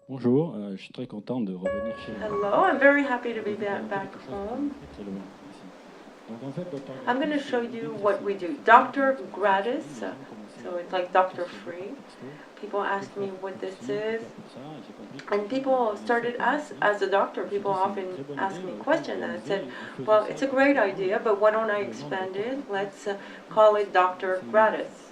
Bonjour, je suis très content de revenir chez moi. Hello, I'm very happy to be back home. Très loin ici. Donc en fait, I'm going to DoctorGratis, show you what we do. Doctor Gratis, so it's like doctor free. People ask me what this is, and people started as a doctor, people often ask me questions, and I said, well, it's a great idea, but why don't I expand it? Let's call it Doctor Gratis.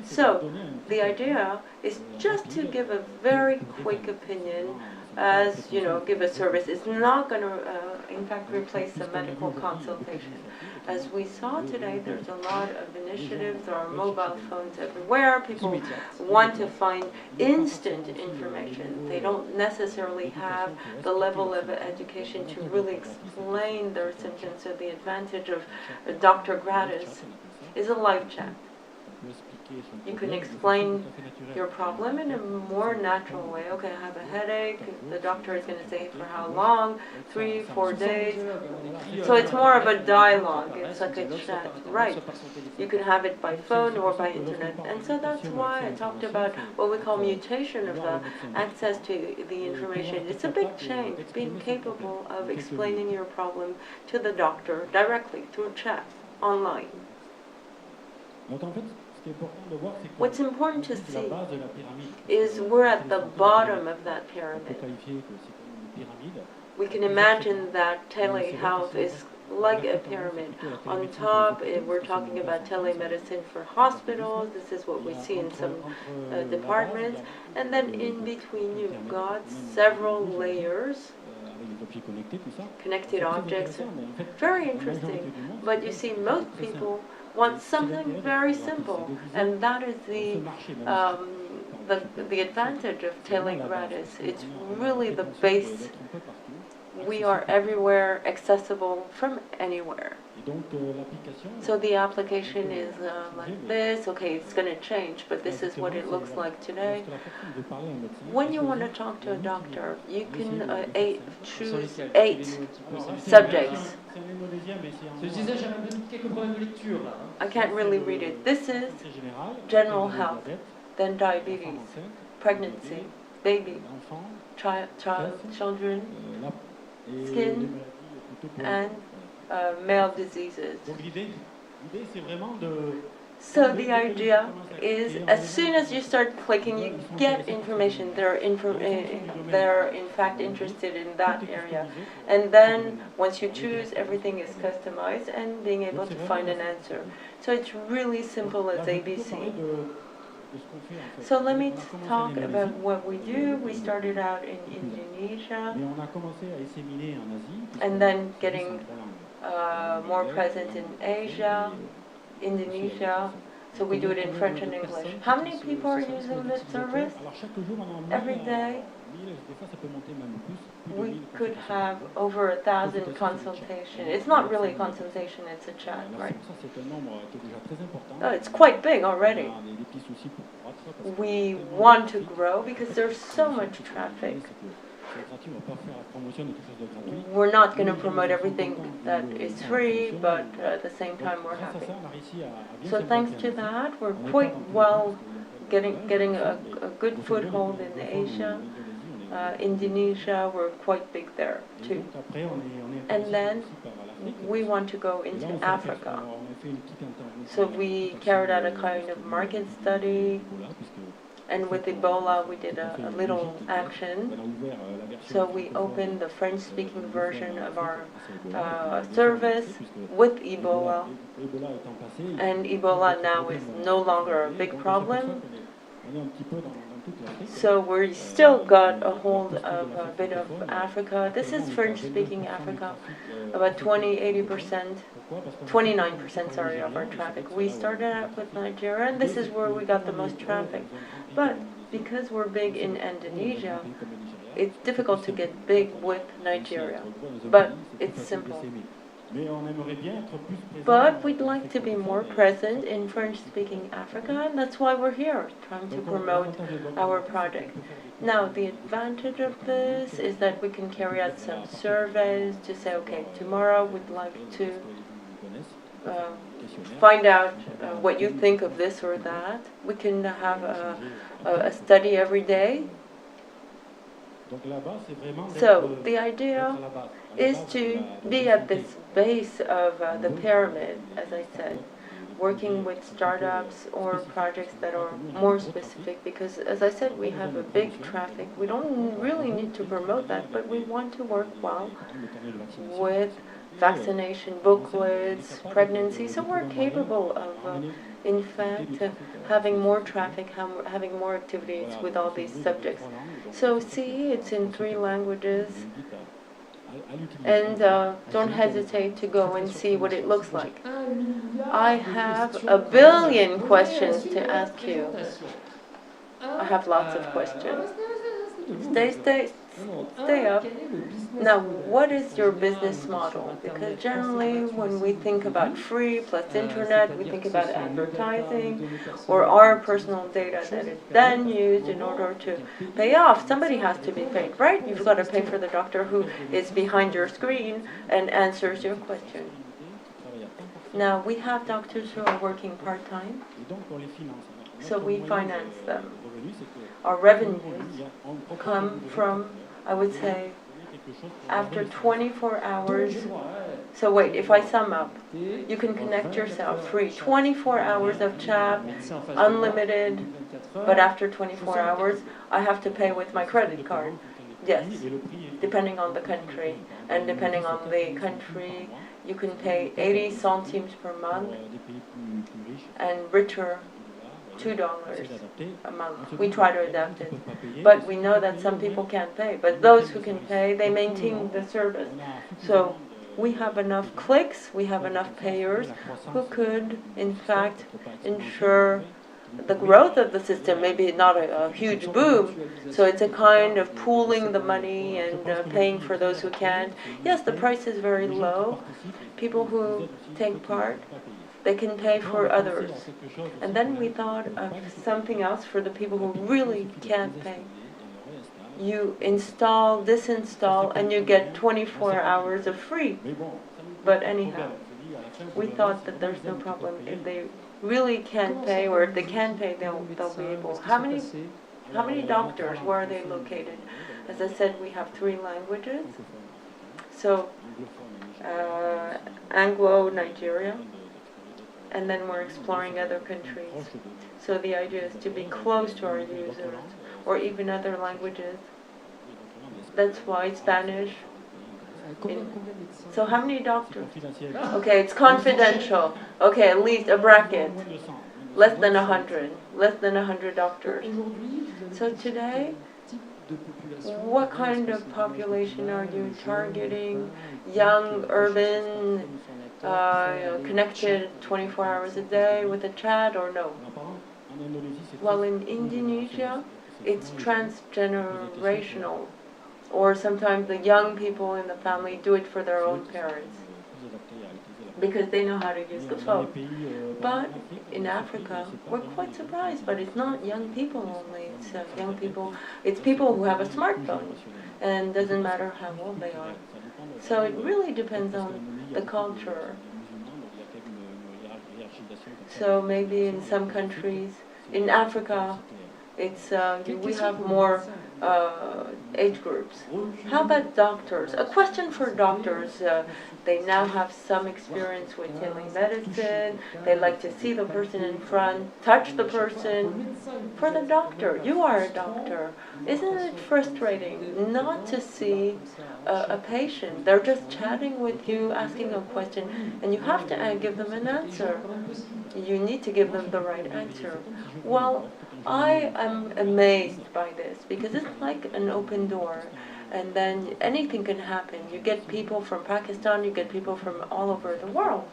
So, the idea is just to give a very quick opinion as, give a service. It's not going to, in fact, replace a medical consultation. As we saw today, there's a lot of initiatives. There are mobile phones everywhere. People want to find instant information. They don't necessarily have the level of education to really explain their symptoms. So the advantage of Dr. Gratis is a live chat. You can explain your problem in a more natural way. Okay, I have a headache. The doctor is going to say for how long? 3, 4 days. So it's more of a dialogue. It's like a chat, right? You can have it by phone or by internet. And so that's why I talked about what we call mutation of access to the information. It's a big change, being capable of explaining your problem to the doctor directly through chat, online. What's important to see is we're at the bottom of that pyramid. We can imagine that telehealth is like a pyramid. On top, we're talking about telemedicine for hospitals. This is what we see in some departments. And then in between, you've got several layers, connected objects. Very interesting. But you see, most people want something very simple, and that is the advantage of telegratis. It's really the base. We are everywhere, accessible from anywhere. So the application is like this. Okay, it's going to change, but this is what it looks like today. When you want to talk to a doctor, you can choose 8 subjects. I can't really read it. This is general health, then diabetes, pregnancy, baby, children, skin, and male diseases. So the idea is, as soon as you start clicking, you get information. They're in fact interested in that area. And then once you choose, everything is customized and being able to find an answer. So it's really simple as ABC. So let me talk about what we do. We started out in Indonesia, and then getting more present in Asia, Indonesia. So we do it in French and English. How many people are using this service? Every day, we could have over 1,000 consultations. It's not really a consultation, it's a chat, right? Oh, it's quite big already. We want to grow because there's so much traffic. We're not going to promote everything that is free, but at the same time we're happy. So thanks to that, we're quite well getting a good foothold in Asia. Indonesia, we're quite big there too. And then we want to go into Africa. So we carried out a kind of market study, and with Ebola we did a little action. So we opened the French-speaking version of our service with Ebola, and Ebola now is no longer a big problem. So we still got a hold of a bit of Africa. This is French-speaking Africa, about 29% of our traffic. We started out with Nigeria, and this is where we got the most traffic. But because we're big in Indonesia, it's difficult to get big with Nigeria, but it's simple. But we'd like to be more present in French-speaking Africa, and that's why we're here, trying to promote our project. Now, the advantage of this is that we can carry out some surveys to say, okay, tomorrow we'd like to find out what you think of this or that. We can have a study every day So the idea is to be at this base of the pyramid, as I said, working with startups or projects that are more specific, because as I said, we have a big traffic. We don't really need to promote that, but we want to work well with vaccination booklets, pregnancy, so we're capable of, in fact, having more traffic, having more activities with all these subjects. So see, it's in 3 languages, and don't hesitate to go and see what it looks like. I have a billion questions to ask you. I have lots of questions. Stay up. Now, what is your business model? Because generally, when we think about free plus internet, we think about advertising or our personal data that is then used in order to pay off. Somebody has to be paid, right? You've got to pay for the doctor who is behind your screen and answers your question. Now, we have doctors who are working part-time, so we finance them. Our revenues come from, I would say, after 24 hours. So wait, if I sum up, you can connect yourself free. 24 hours of chat, unlimited, but after 24 hours, I have to pay with my credit card. Yes, depending on the country. And depending on the country, you can pay 80 centimes per month, and richer, $2 a month. We try to adapt it. But we know that some people can't pay. But those who can pay, they maintain the service. So we have enough clicks, we have enough payers who could, in fact, ensure the growth of the system, maybe not a huge boom, so it's a kind of pooling the money and paying for those who can't. Yes, the price is very low. People who take part, they can pay for others. And then we thought of something else for the people who really can't pay. You install, disinstall, and you get 24 hours of free. But anyhow, we thought that there's no problem. If they really can't pay, or if they can pay, they'll be able. How many doctors, where are they located? As I said, we have 3 languages. So, Anglo, Nigeria, and then we're exploring other countries. So the idea is to be close to our users, or even other languages. That's why Spanish. So how many doctors? Okay, it's confidential. Okay, at least a bracket. Less than 100. Less than 100 doctors. So today, what kind of population are you targeting? Young, urban, connected 24 hours a day with a chat, or no? Well, in Indonesia, it's transgenerational. Or sometimes the young people in the family do it for their own parents, because they know how to use the phone. But in Africa, we're quite surprised, but it's not young people only, it's young people, it's people who have a smartphone, and doesn't matter how old they are. So it really depends on the culture. So maybe in some countries, in Africa, it's we have more age groups. How about doctors? A question for doctors. They now have some experience with telemedicine. They like to see the person in front, touch the person. For the doctor, you are a doctor. Isn't it frustrating not to see a patient? They're just chatting with you, asking a question, and you have to give them an answer. You need to give them the right answer. Well, I am amazed by this, because it's like an open door, and then anything can happen. You get people from Pakistan, you get people from all over the world.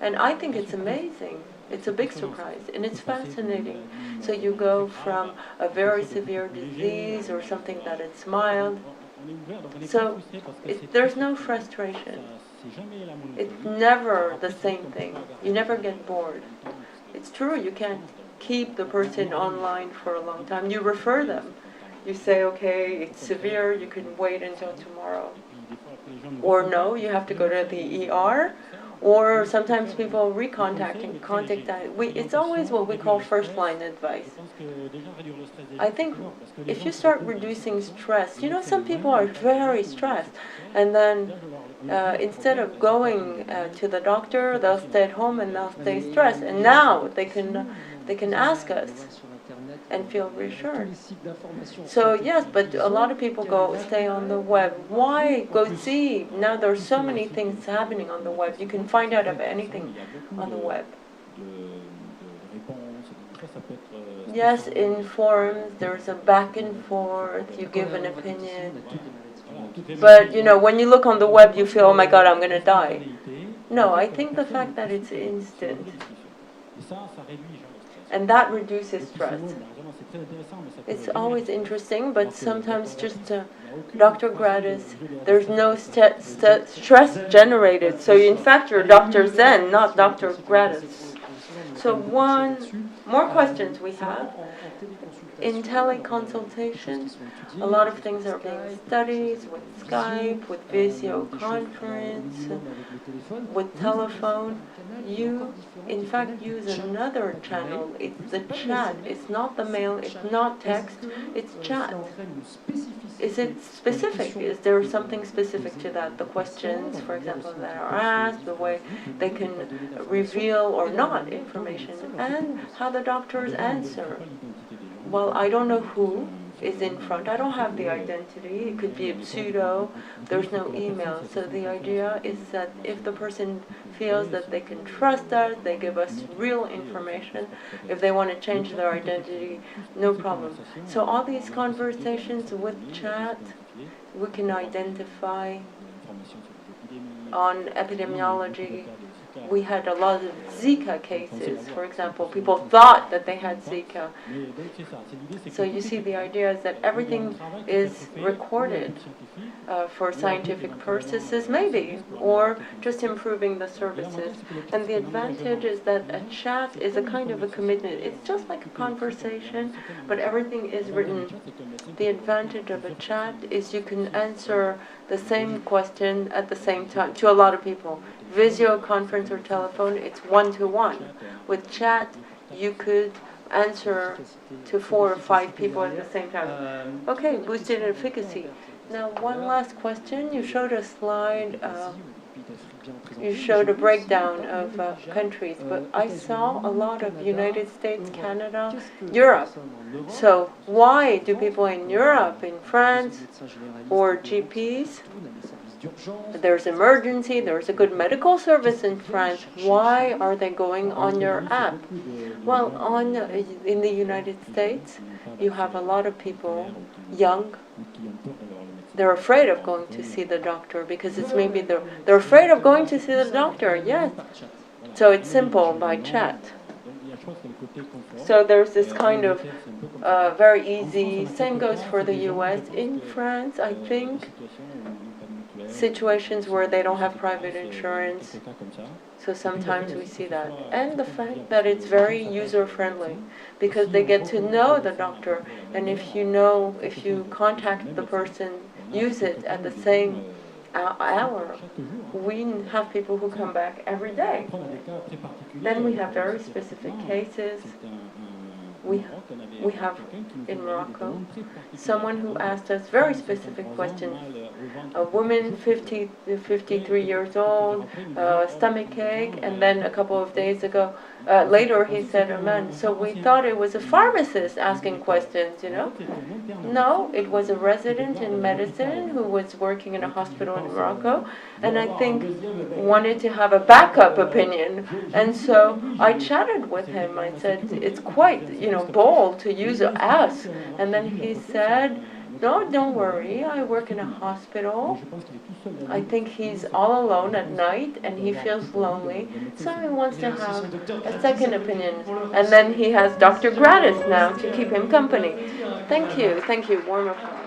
And I think it's amazing. It's a big surprise, and it's fascinating. So you go from a very severe disease or something that is mild. So there's no frustration. It's never the same thing. You never get bored. It's true, you can't keep the person online for a long time. You refer them. You say, okay, it's severe, you can wait until tomorrow. Or no, you have to go to the ER, or sometimes people it's always what we call first-line advice. I think if you start reducing stress, you know, some people are very stressed, and then instead of going to the doctor, they'll stay at home and they'll stay stressed, and now they can ask us and feel reassured. So yes, but a lot of people stay on the web. Why go see? Now there's so many things happening on the web. You can find out of anything on the web. Yes, in forums, there's a back and forth, you give an opinion. But, you know, when you look on the web, you feel, oh my God, I'm going to die. No, I think the fact that it's instant, and that reduces stress. It's always interesting, but sometimes just Dr. Gratis, there's no stress generated. So in fact, you're Dr. Zen, not Dr. Gratis. So more questions we have. In teleconsultation, a lot of things are being studied with Skype, with video conference, with telephone. You, in fact, use another channel. It's the chat. It's not the mail. It's not text. It's chat. Is it specific? Is there something specific to that? The questions, for example, that are asked, the way they can reveal or not information, and how the doctors answer. Well, I don't know who is in front. I don't have the identity. It could be a pseudo. There's no email. So the idea is that if the person feels that they can trust us, they give us real information. If they want to change their identity, no problem. So all these conversations with chat, we can identify on epidemiology. We had a lot of Zika cases, for example. People thought that they had Zika. So you see, the idea is that everything is recorded for scientific purposes, maybe, or just improving the services. And the advantage is that a chat is a kind of a commitment. It's just like a conversation, but everything is written. The advantage of a chat is you can answer the same question at the same time to a lot of people. Video conference or telephone, it's one-to-one. With chat, you could answer to 4 or 5 people at the same time. Okay, boosted efficacy. Now, one last question. You showed a slide, you showed a breakdown of countries, but I saw a lot of United States, Canada, Europe. So why do people in Europe, in France, or GPs, there's emergency, there's a good medical service in France, why are they going on your app? Well, in the United States, you have a lot of people, young, they're afraid of going to see the doctor because it's maybe they're afraid of going to see the doctor, yes. So it's simple by chat. So there's this kind of very easy, same goes for the US. In France, I think, situations where they don't have private insurance, so sometimes we see that. And the fact that it's very user-friendly, because they get to know the doctor, and if you contact the person, use it at the same hour. We have people who come back every day. Then we have very specific cases. We have in Morocco someone who asked us very specific questions. A woman, 53 years old, stomach ache, and then a couple of days ago, later he said, oh man, so we thought it was a pharmacist asking questions, you know? No, it was a resident in medicine who was working in a hospital in Morocco, and I think wanted to have a backup opinion. And so I chatted with him. I said, it's quite, bold to use us. And then he said, no, don't worry, I work in a hospital. I think he's all alone at night and he feels lonely, so he wants to have a second opinion. And then he has Dr. Gratis now to keep him company. Thank you, warm applause.